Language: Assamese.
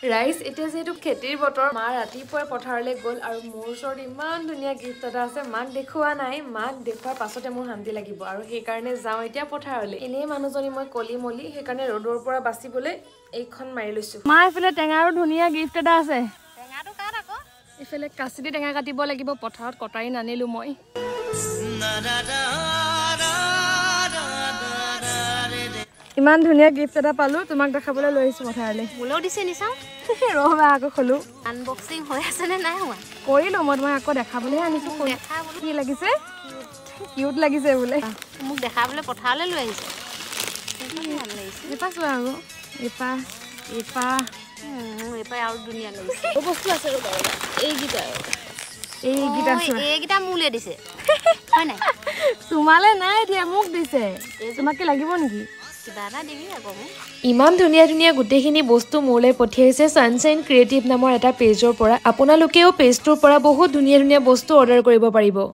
ৰাইজ এতিয়া যেহেতু খেতিৰ বতৰ মা ৰাতিপুৱাই পথাৰলৈ গ'ল আৰু মোৰ ওচৰত ইমান ধুনীয়া গিফ্ট এটা আছে মাক দেখুওৱা নাই মাক দেখুৱাৰ পাছতে মোৰ শান্তি লাগিব আৰু সেইকাৰণে যাওঁ এতিয়া পথাৰলৈ এনেই মানুহজনী মই কলি মলি সেইকাৰণে ৰ'দৰ পৰা বাচিবলৈ এইখন মাৰি লৈছো মা এইফালে টেঙাৰো ধুনীয়া গিফ্ট এটা আছে টেঙাটো কাট আকৌ এইফালে কাচিদি টেঙা কাটিব লাগিব পথাৰত কটাৰী নানিলো মই ইমান ধুনীয়া গিফ্ট এটা পালো তোমাক দেখাবলৈ লৈ আহিছো পথাৰলৈ মোলেও দিছে নিচাও ৰ'বা আকৌ খোলো আনবক্সিং হৈ আছে নে নাই হোৱা কৰিলো মই তোমাক আকৌ দেখাবলৈ আনিছো দেখা বোলো কি লাগিছে কিউট লাগিছে বোলে মোক দেখাবলৈ পথাৰলৈ লৈ আহিছে ভাল লাগিছে এপা চোৱা আকৌ এপা আৰু ধুনীয়া লাগিছে বস্তু আছে এইকেইটা এইকেইটা মোলে দিছে হয় নাই তোমালে নাই দিয়া মোক দিছে তোমাকে লাগিব নেকি কিবা এটা দিবি আকৌ মোক ইমান ধুনীয়া ধুনীয়া গোটেইখিনি বস্তু মোলৈ পঠিয়াইছে সানশ্বাইন ক্ৰিয়েটিভ নামৰ এটা পেজৰ পৰা আপোনালোকেও পেজটোৰ পৰা বহুত ধুনীয়া ধুনীয়া বস্তু অৰ্ডাৰ কৰিব পাৰিব